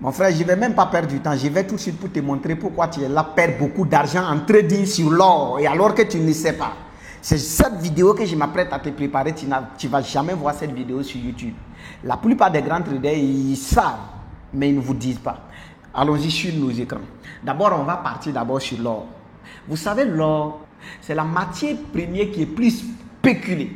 Mon frère, je ne vais même pas perdre du temps. Je vais tout de suite pour te montrer pourquoi tu es là, perdre beaucoup d'argent en trading sur l'or. Et alors que tu ne sais pas. C'est cette vidéo que je m'apprête à te préparer. Tu ne vas jamais voir cette vidéo sur YouTube. La plupart des grands traders, ils savent, mais ils ne vous disent pas. Allons-y sur nos écrans. D'abord, on va partir sur l'or. Vous savez, l'or, c'est la matière première qui est plus spéculée.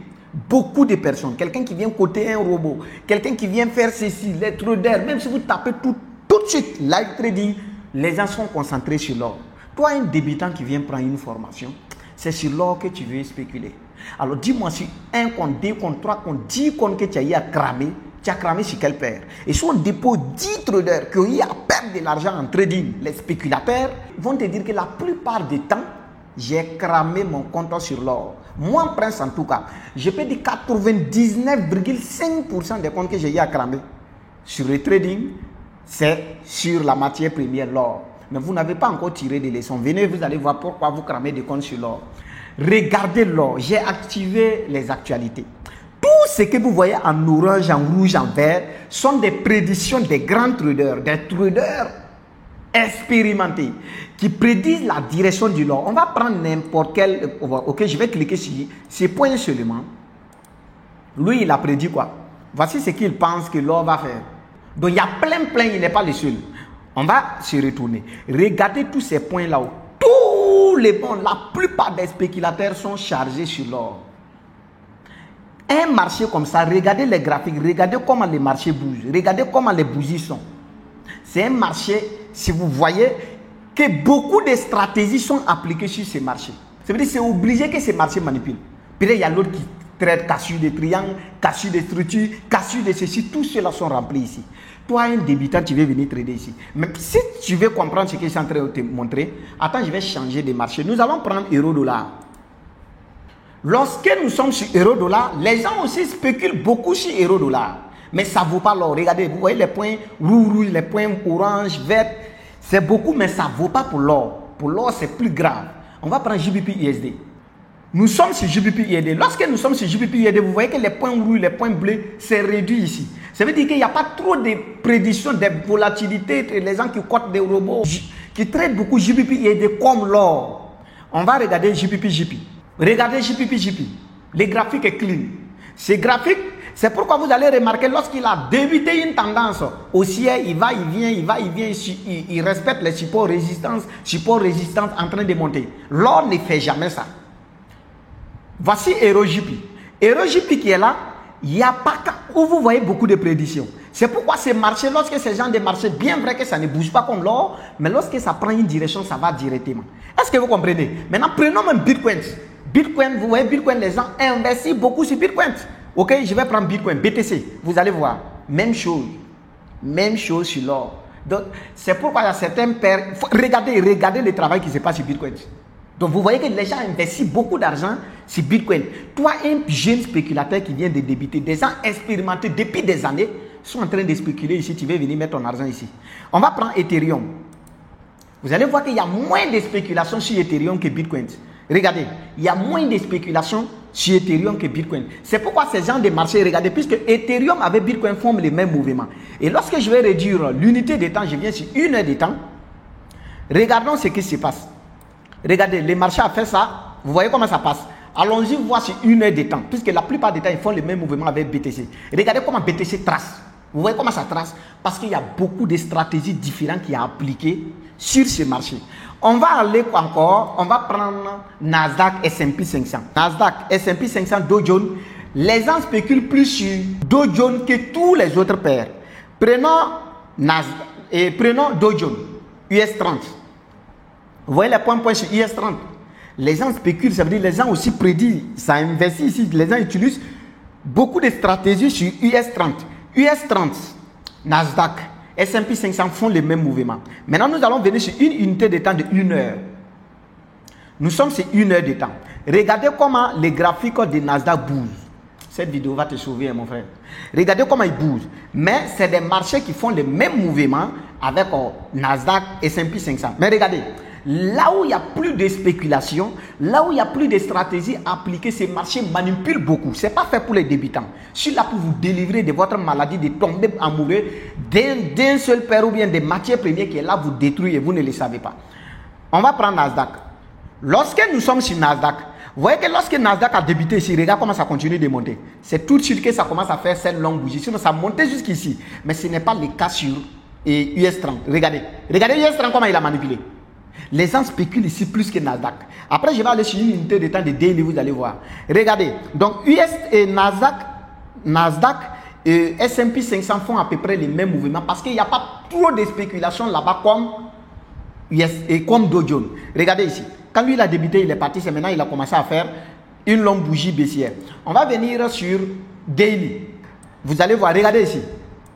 Beaucoup de personnes, quelqu'un qui vient coter un robot, quelqu'un qui vient faire ceci, les traders, même si vous tapez tout de suite live trading, les gens sont concentrés sur l'or. Toi, un débutant qui vient prendre une formation, c'est sur l'or que tu veux spéculer. Alors dis-moi si un compte, 2 comptes, 3 comptes, 10 comptes que tu as eu à cramer, tu as cramé sur quelle paire? Et si on dépose 10 traders qui ont eu à perdre de l'argent en trading, les spéculateurs vont te dire que la plupart du temps, j'ai cramé mon compte sur l'or. Moi, Prince, en tout cas, je peux dire 99,5% des comptes que j'ai eu à cramer sur le trading, c'est sur la matière première, l'or. Mais vous n'avez pas encore tiré des leçons. Venez, vous allez voir pourquoi vous cramez des comptes sur l'or. Regardez l'or. J'ai activé les actualités. Tout ce que vous voyez en orange, en rouge, en vert, sont des prédictions des grands traders, des traders expérimentés qui prédisent la direction du l'or. On va prendre n'importe quel. Ok, je vais cliquer sur ces points seulement. Lui, il a prédit quoi? Voici ce qu'il pense que l'or va faire. Donc, il y a plein, il n'est pas le seul. On va se retourner. Regardez tous ces points là-haut. Tous les bons, la plupart des spéculateurs sont chargés sur l'or. Un marché comme ça, regardez les graphiques, regardez comment les marchés bougent, regardez comment les bougies sont. C'est un marché, si vous voyez, que beaucoup de stratégies sont appliquées sur ces marchés. Ça veut dire que c'est obligé que ces marchés manipulent. Puis là, il y a l'autre qui traite cassure de triangles, cassure de structures, cassure de ceci, tous ceux-là sont remplis ici. Toi, un débutant, tu veux venir trader ici. Mais si tu veux comprendre ce que je suis en train de te montrer, attends, je vais changer de marché. Nous allons prendre euro-dollar. Lorsque nous sommes sur euro-dollar, les gens aussi spéculent beaucoup sur euro-dollar. Mais ça ne vaut pas l'or. Regardez, vous voyez les points rouges, les points orange, vert. C'est beaucoup, mais ça ne vaut pas pour l'or. Pour l'or, c'est plus grave. On va prendre JBP-USD. Nous sommes sur JBP-USD. Lorsque nous sommes sur JBP-USD, vous voyez que les points rouges, les points bleus, c'est réduit ici. Ça veut dire qu'il n'y a pas trop de prédictions, de volatilité. Les gens qui cotent des robots, qui traitent beaucoup JBP-USD comme l'or. On va regarder JBP-JP. Regardez JPP. Les graphiques est clean. Ces graphiques, c'est pourquoi vous allez remarquer lorsqu'il a débuté une tendance haussière, il va, il vient, il respecte les supports résistance en train de monter. L'or ne fait jamais ça. Voici EuroJP. EuroJP qui est là, il n'y a pas où vous voyez beaucoup de prédictions. C'est pourquoi ces marchés, lorsque ces gens de marché, bien vrai que ça ne bouge pas comme l'or, mais lorsque ça prend une direction, ça va directement. Est-ce que vous comprenez? Maintenant, prenons même Bitcoin. Bitcoin, vous voyez, Bitcoin, les gens investissent beaucoup sur Bitcoin. Ok, je vais prendre Bitcoin, BTC. Vous allez voir, même chose sur l'or. Donc, c'est pourquoi il y a certains pères. Regardez le travail qui se passe sur Bitcoin. Donc, vous voyez que les gens investissent beaucoup d'argent sur Bitcoin. Toi, un jeune spéculateur qui vient de débuter, des gens expérimentés depuis des années, sont en train de spéculer ici. Tu veux venir mettre ton argent ici. On va prendre Ethereum. Vous allez voir qu'il y a moins de spéculation sur Ethereum que Bitcoin. Regardez, il y a moins de spéculation sur Ethereum que Bitcoin. C'est pourquoi ces gens de marché, regardez, puisque Ethereum avec Bitcoin forment les mêmes mouvements. Et lorsque je vais réduire l'unité de temps, je viens sur 1 heure de temps. Regardons ce qui se passe. Regardez, les marchés ont fait ça. Vous voyez comment ça passe. Allons-y voir sur 1 heure de temps, puisque la plupart des temps, ils font les mêmes mouvements avec BTC. Regardez comment BTC trace. Vous voyez comment ça trace? Parce qu'il y a beaucoup de stratégies différentes qui sont appliquées sur ce marché. On va aller encore, on va prendre Nasdaq S&P 500. Nasdaq S&P 500 Dow Jones. Les gens spéculent plus sur Dow Jones que tous les autres paires. Prenons Nasdaq et prenons Dow Jones US 30. Vous voyez les points sur US 30. Les gens spéculent, ça veut dire les gens aussi prédisent, ça investit ici. Les gens utilisent beaucoup de stratégies sur US 30. US 30, Nasdaq, S&P 500 font les mêmes mouvements. Maintenant, nous allons venir sur une unité de temps de 1 heure. Nous sommes sur 1 heure de temps. Regardez comment les graphiques de Nasdaq bougent. Cette vidéo va te sauver, mon frère. Regardez comment ils bougent. Mais c'est des marchés qui font les mêmes mouvements avec Nasdaq et S&P 500. Mais regardez, Là où il n'y a plus de spéculation, là où il n'y a plus de stratégie appliquée, ces marchés manipulent beaucoup. Ce n'est pas fait pour les débutants. Je suis là pour vous délivrer de votre maladie, de tomber amoureux d'un seul père ou bien des matières premières qui est là vous détruire et vous ne le savez pas. On va prendre Nasdaq. Lorsque nous sommes sur Nasdaq, vous voyez que lorsque Nasdaq a débuté ici, regarde comment ça continue de monter. C'est tout de suite que ça commence à faire cette longue bougie. Sinon, ça montait jusqu'ici. Mais ce n'est pas le cas sur US30. Regardez. Regardez US30 comment il a manipulé. Les gens spéculent ici plus que Nasdaq. Après, je vais aller sur une unité de temps de daily, vous allez voir. Regardez. Donc, US et Nasdaq et S&P 500 font à peu près les mêmes mouvements parce qu'il n'y a pas trop de spéculation là-bas comme US et comme Dow Jones. Regardez ici. Quand lui il a débuté, il est parti, c'est maintenant il a commencé à faire une longue bougie baissière. On va venir sur daily. Vous allez voir, regardez ici.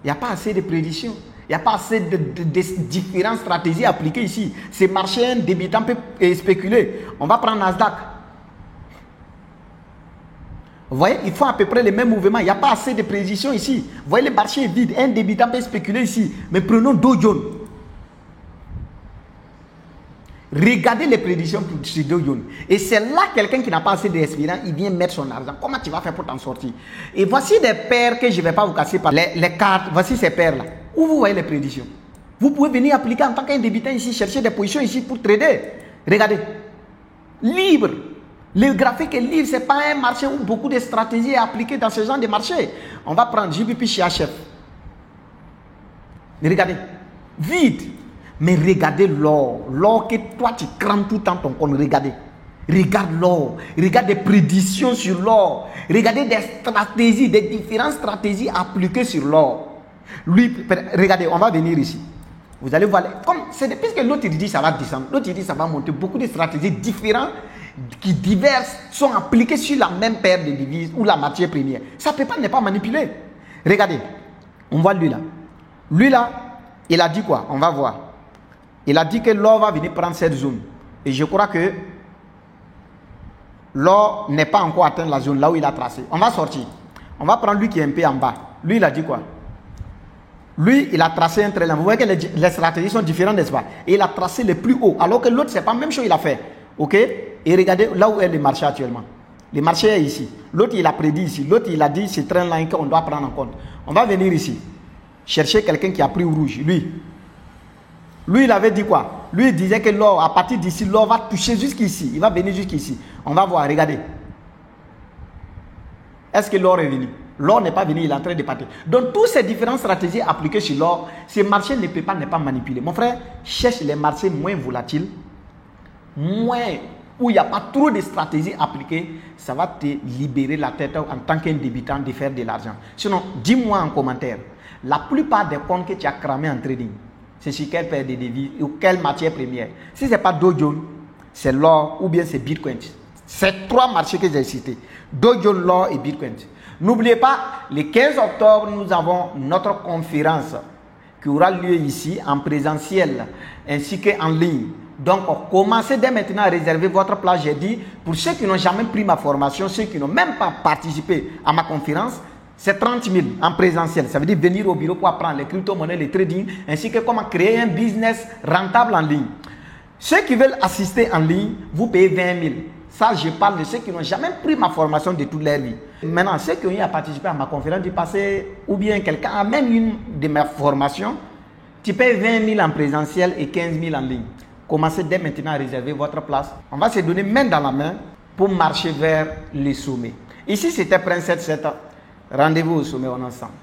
Il n'y a pas assez de prédictions. Il n'y a pas assez de différentes stratégies appliquées ici. Ces marchés débutants peuvent spéculer. On va prendre Nasdaq. Vous voyez, ils font à peu près les mêmes mouvements. Il n'y a pas assez de prédictions ici. Vous voyez, le marché est vide. Un débutant peut spéculer ici. Mais prenons Dow Jones. Regardez les prédictions sur Dow Jones. Et c'est là quelqu'un qui n'a pas assez d'expérience, il vient mettre son argent. Comment tu vas faire pour t'en sortir? Et voici des paires que je ne vais pas vous casser par les cartes. Voici ces paires-là. Où vous voyez les prédictions? Vous pouvez venir appliquer en tant qu'un débutant ici, chercher des positions ici pour trader. Regardez. Libre. Le graphique est libre. Ce n'est pas un marché où beaucoup de stratégies sont appliquées dans ce genre de marché. On va prendre JBP chez HF. Regardez. Vide. Mais regardez l'or. L'or que toi tu crames tout le temps ton compte. Regardez. Regarde l'or. Regarde des prédictions sur l'or. Regardez des stratégies, des différentes stratégies appliquées sur l'or. Lui, regardez, on va venir ici. Vous allez voir. Puisque l'autre il dit ça va descendre, l'autre il dit ça va monter. Beaucoup de stratégies différentes qui diverses sont appliquées sur la même paire de devises ou la matière première. Ça ne peut pas ne pas manipuler. Regardez. On voit lui là. Lui là, il a dit quoi? On va voir. Il a dit que l'or va venir prendre cette zone. Et je crois que l'or n'est pas encore atteint la zone là où il a tracé. On va sortir. On va prendre lui qui est un peu en bas. Lui, il a dit quoi? Lui, il a tracé un trait là. Vous voyez que les stratégies sont différentes, n'est-ce pas? Et il a tracé le plus haut. Alors que l'autre, c'est pas la même chose qu'il a fait. Ok? Et regardez là où est le marché actuellement. Le marché est ici. L'autre, il a prédit ici. L'autre, il a dit c'est train là qu'on doit prendre en compte. On va venir ici. Chercher quelqu'un qui a pris au rouge. Lui, il avait dit quoi? Lui, il disait que l'or, à partir d'ici, l'or va toucher jusqu'ici. Il va venir jusqu'ici. On va voir, regardez. Est-ce que l'or est venu? L'or n'est pas venu, il est en train de partir. Donc, toutes ces différentes stratégies appliquées sur l'or, ces marchés ne peuvent pas manipuler. Mon frère, cherche les marchés moins volatiles, où il n'y a pas trop de stratégies appliquées. Ça va te libérer la tête en tant qu'un débutant de faire de l'argent. Sinon, dis-moi en commentaire, la plupart des comptes que tu as cramés en trading, c'est sur quelle paire de devises ou quelle matière première? Si ce n'est pas Dow Jones, c'est l'or ou bien c'est Bitcoin. C'est trois marchés que j'ai cités. Dow Jones, l'or et Bitcoin. N'oubliez pas, le 15 octobre, nous avons notre conférence qui aura lieu ici en présentiel ainsi qu'en ligne. Donc, commencez dès maintenant à réserver votre place. J'ai dit, pour ceux qui n'ont jamais pris ma formation, ceux qui n'ont même pas participé à ma conférence, c'est 30 000 en présentiel. Ça veut dire venir au bureau pour apprendre les crypto-monnaies, les trading, ainsi que comment créer un business rentable en ligne. Ceux qui veulent assister en ligne, vous payez 20 000. Ça, je parle de ceux qui n'ont jamais pris ma formation de toute leur vie. Maintenant, ceux qui ont eu à participer à ma conférence du passé, ou bien quelqu'un a même une de mes formations, tu payes 20 000 en présentiel et 15 000 en ligne. Commencez dès maintenant à réserver votre place. On va se donner main dans la main pour marcher vers le sommet. Ici, c'était Prince 7. Rendez-vous au sommet en ensemble.